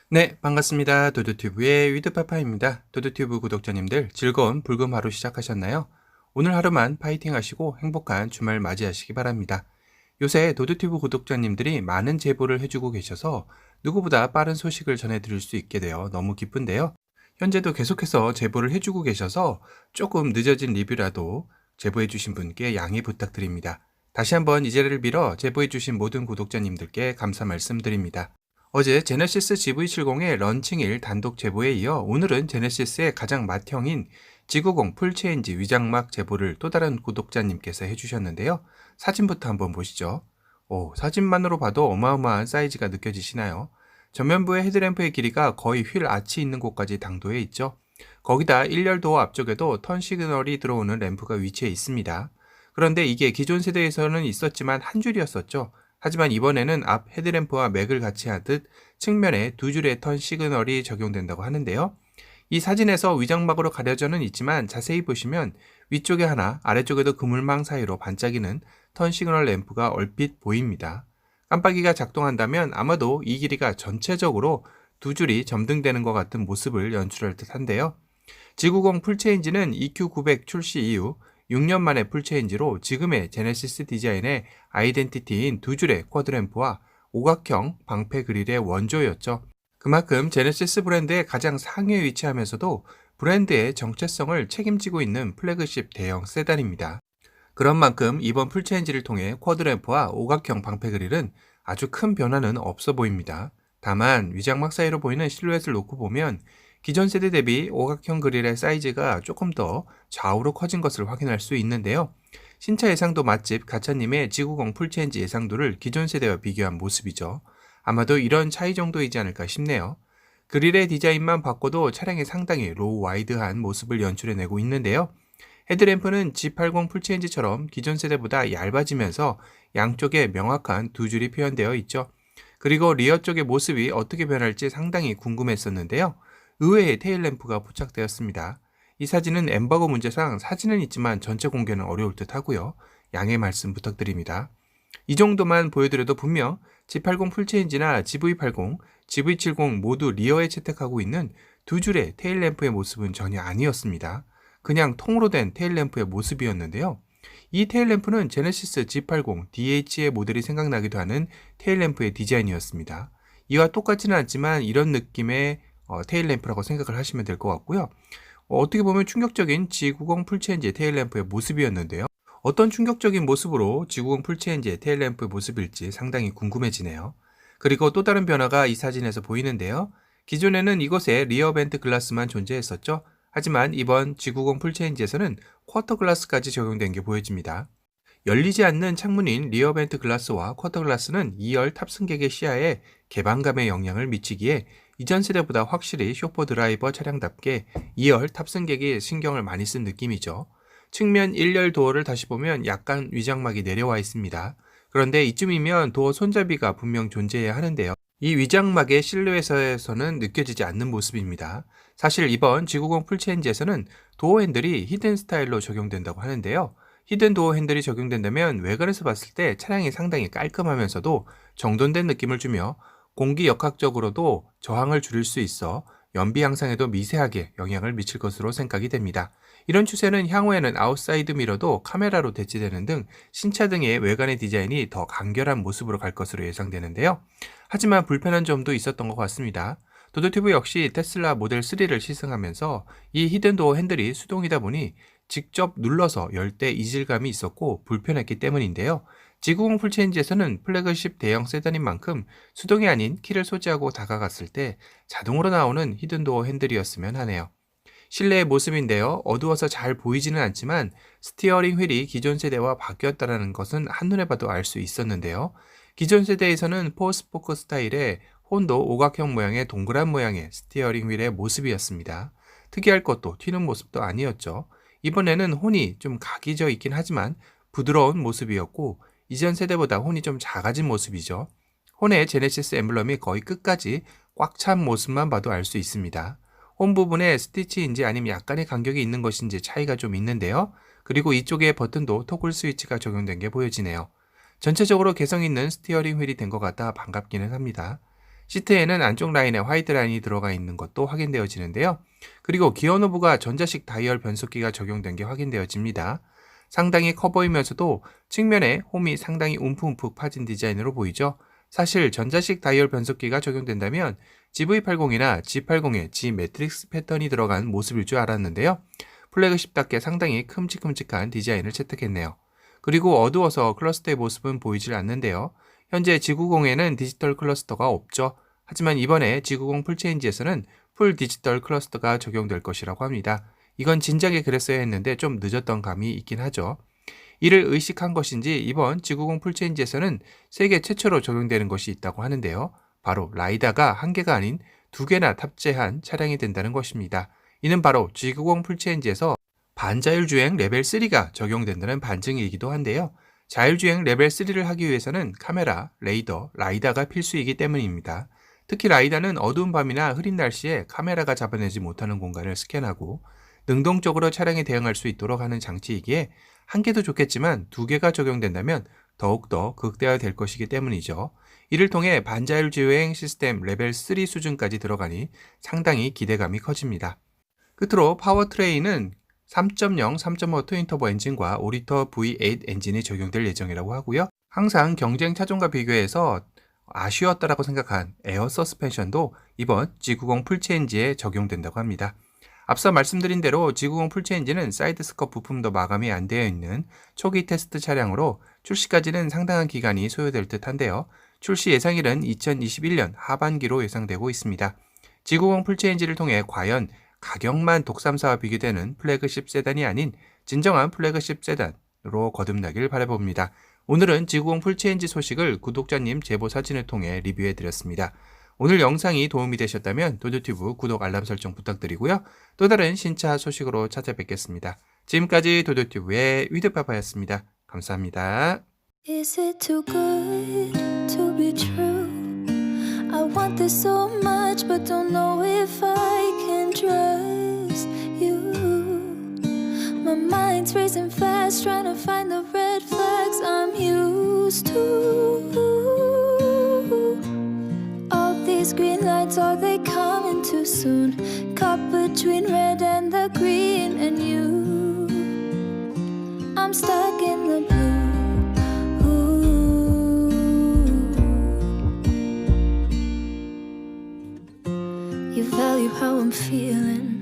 네, 반갑습니다. 도도튜브의 위드파파입니다. 도도튜브 구독자님들 즐거운 불금 하루 시작하셨나요? 오늘 하루만 파이팅 하시고 행복한 주말 맞이하시기 바랍니다. 요새 도도튜브 구독자님들이 많은 제보를 해주고 계셔서 누구보다 빠른 소식을 전해드릴 수 있게 되어 너무 기쁜데요. 현재도 계속해서 제보를 해주고 계셔서 조금 늦어진 리뷰라도 제보해주신 분께 양해 부탁드립니다. 다시 한번 이 자리를 빌어 제보해주신 모든 구독자님들께 감사 말씀드립니다. 어제 제네시스 GV70의 런칭일 단독 제보에 이어 오늘은 제네시스의 가장 맏형인 지구공 풀체인지 위장막 제보를 또 다른 구독자님께서 해주셨는데요. 사진부터 한번 보시죠. 오, 사진만으로 봐도 어마어마한 사이즈가 느껴지시나요? 전면부의 헤드램프의 길이가 거의 휠 아치 있는 곳까지 당도해 있죠. 거기다 1열 도어 앞쪽에도 턴 시그널이 들어오는 램프가 위치해 있습니다. 그런데 이게 기존 세대에서는 있었지만 한 줄이었었죠. 하지만 이번에는 앞 헤드램프와 맥을 같이 하듯 측면에 두 줄의 턴 시그널이 적용된다고 하는데요. 이 사진에서 위장막으로 가려져는 있지만 자세히 보시면 위쪽에 하나, 아래쪽에도 그물망 사이로 반짝이는 턴 시그널 램프가 얼핏 보입니다. 깜빡이가 작동한다면 아마도 이 길이가 전체적으로 두 줄이 점등되는 것 같은 모습을 연출할 듯한데요. 지구공 풀체인지는 EQ900 출시 이후 6년 만에 풀체인지로 지금의 제네시스 디자인의 아이덴티티인 두 줄의 쿼드램프와 오각형 방패 그릴의 원조였죠. 그만큼 제네시스 브랜드의 가장 상위에 위치하면서도 브랜드의 정체성을 책임지고 있는 플래그십 대형 세단입니다. 그런 만큼 이번 풀체인지를 통해 쿼드램프와 오각형 방패 그릴은 아주 큰 변화는 없어 보입니다. 다만 위장막 사이로 보이는 실루엣을 놓고 보면 기존 세대 대비 오각형 그릴의 사이즈가 조금 더 좌우로 커진 것을 확인할 수 있는데요. 신차 예상도 맛집 가차님의 지구공 풀체인지 예상도를 기존 세대와 비교한 모습이죠. 아마도 이런 차이 정도이지 않을까 싶네요. 그릴의 디자인만 바꿔도 차량이 상당히 로우 와이드한 모습을 연출해내고 있는데요. 헤드램프는 G80 풀체인지처럼 기존 세대보다 얇아지면서 양쪽에 명확한 두 줄이 표현되어 있죠. 그리고 리어 쪽의 모습이 어떻게 변할지 상당히 궁금했었는데요. 의외의 테일램프가 포착되었습니다. 이 사진은 엠바고 문제상 사진은 있지만 전체 공개는 어려울 듯 하고요. 양해 말씀 부탁드립니다. 이 정도만 보여드려도 분명 G80 풀체인지나 GV80, GV70 모두 리어에 채택하고 있는 두 줄의 테일램프의 모습은 전혀 아니었습니다. 그냥 통으로 된 테일램프의 모습이었는데요. 이 테일램프는 제네시스 G80 DH의 모델이 생각나기도 하는 테일램프의 디자인이었습니다. 이와 똑같지는 않지만 이런 느낌의 테일램프라고 생각을 하시면 될 것 같고요. 어떻게 보면 충격적인 G90 풀체인지의 테일램프의 모습이었는데요. 어떤 충격적인 모습으로 G90 풀체인지의 테일램프의 모습일지 상당히 궁금해지네요. 그리고 또 다른 변화가 이 사진에서 보이는데요. 기존에는 이곳에 리어 벤트 글라스만 존재했었죠. 하지만 이번 G90 풀체인지에서는 쿼터 글라스까지 적용된 게 보여집니다. 열리지 않는 창문인 리어 벤트 글라스와 쿼터 글라스는 2열 탑승객의 시야에 개방감에 영향을 미치기에 이전 세대보다 확실히 쇼퍼 드라이버 차량답게 2열 탑승객이 신경을 많이 쓴 느낌이죠. 측면 1열 도어를 다시 보면 약간 위장막이 내려와 있습니다. 그런데 이쯤이면 도어 손잡이가 분명 존재해야 하는데요. 이 위장막의 실루엣에서는 느껴지지 않는 모습입니다. 사실 이번 G90 풀체인지에서는 도어 핸들이 히든 스타일로 적용된다고 하는데요. 히든 도어 핸들이 적용된다면 외관에서 봤을 때 차량이 상당히 깔끔하면서도 정돈된 느낌을 주며 공기 역학적으로도 저항을 줄일 수 있어 연비 향상에도 미세하게 영향을 미칠 것으로 생각이 됩니다. 이런 추세는 향후에는 아웃사이드 미러도 카메라로 대체되는 등 신차 등의 외관의 디자인이 더 간결한 모습으로 갈 것으로 예상되는데요. 하지만 불편한 점도 있었던 것 같습니다. 도도티브 역시 테슬라 모델 3를 시승하면서 이 히든도어 핸들이 수동이다 보니 직접 눌러서 열 때 이질감이 있었고 불편했기 때문인데요. G90 풀체인지에서는 플래그십 대형 세단인 만큼 수동이 아닌 키를 소지하고 다가갔을 때 자동으로 나오는 히든도어 핸들이었으면 하네요. 실내의 모습인데요. 어두워서 잘 보이지는 않지만 스티어링 휠이 기존 세대와 바뀌었다는 것은 한눈에 봐도 알 수 있었는데요. 기존 세대에서는 포스포크 스타일의 혼도 오각형 모양의 동그란 모양의 스티어링 휠의 모습이었습니다. 특이할 것도 튀는 모습도 아니었죠. 이번에는 혼이 좀 각이 져 있긴 하지만 부드러운 모습이었고 이전 세대보다 혼이 좀 작아진 모습이죠. 혼의 제네시스 엠블럼이 거의 끝까지 꽉 찬 모습만 봐도 알 수 있습니다. 홈 부분에 스티치인지 아니면 약간의 간격이 있는 것인지 차이가 좀 있는데요. 그리고 이쪽에 버튼도 토글 스위치가 적용된 게 보여지네요. 전체적으로 개성 있는 스티어링 휠이 된 것 같아 반갑기는 합니다. 시트에는 안쪽 라인에 화이트 라인이 들어가 있는 것도 확인되어지는데요. 그리고 기어노브가 전자식 다이얼 변속기가 적용된 게 확인되어집니다. 상당히 커 보이면서도 측면에 홈이 상당히 움푹움푹 파진 디자인으로 보이죠. 사실 전자식 다이얼 변속기가 적용된다면 GV80이나 G80에 G 매트릭스 패턴이 들어간 모습일 줄 알았는데요. 플래그십답게 상당히 큼직큼직한 디자인을 채택했네요. 그리고 어두워서 클러스터의 모습은 보이질 않는데요. 현재 G90에는 디지털 클러스터가 없죠. 하지만 이번에 G90 풀체인지에서는 풀 디지털 클러스터가 적용될 것이라고 합니다. 이건 진작에 그랬어야 했는데 좀 늦었던 감이 있긴 하죠. 이를 의식한 것인지 이번 G90 풀체인지에서는 세계 최초로 적용되는 것이 있다고 하는데요. 바로 라이다가 한 개가 아닌 두 개나 탑재한 차량이 된다는 것입니다. 이는 바로 G90 풀체인지에서 반자율주행 레벨 3가 적용된다는 반증이기도 한데요. 자율주행 레벨 3를 하기 위해서는 카메라, 레이더, 라이다가 필수이기 때문입니다. 특히 라이다는 어두운 밤이나 흐린 날씨에 카메라가 잡아내지 못하는 공간을 스캔하고 능동적으로 차량에 대응할 수 있도록 하는 장치이기에 한 개도 좋겠지만 두 개가 적용된다면 더욱더 극대화될 것이기 때문이죠. 이를 통해 반자율주행 시스템 레벨 3 수준까지 들어가니 상당히 기대감이 커집니다. 끝으로 파워트레인은 3.0, 3.5 트윈터보 엔진과 5리터 V8 엔진이 적용될 예정이라고 하고요. 항상 경쟁 차종과 비교해서 아쉬웠다라고 생각한 에어 서스펜션도 이번 G90 풀체인지에 적용된다고 합니다. 앞서 말씀드린 대로 G90 풀체인지는 사이드 스커 부품도 마감이 안 되어 있는 초기 테스트 차량으로 출시까지는 상당한 기간이 소요될 듯한데요. 출시 예상일은 2021년 하반기로 예상되고 있습니다. G90 풀체인지를 통해 과연 가격만 독삼사와 비교되는 플래그십 세단이 아닌 진정한 플래그십 세단으로 거듭나길 바라봅니다. 오늘은 G90 풀체인지 소식을 구독자님 제보 사진을 통해 리뷰해드렸습니다. 오늘 영상이 도움이 되셨다면 도드튜브 구독 알람 설정 부탁드리고요. 또 다른 신차 소식으로 찾아뵙겠습니다. 지금까지 도드튜브의 위드파파였습니다. 감사합니다. Is it too good to be true? I want this so much but don't know if I can trust you. My mind's racing fast trying to find the red flags I'm used to. All these green lights, are they coming too soon? Caught between red and the green and you. I'm stuck in the blue. You value how I'm feeling.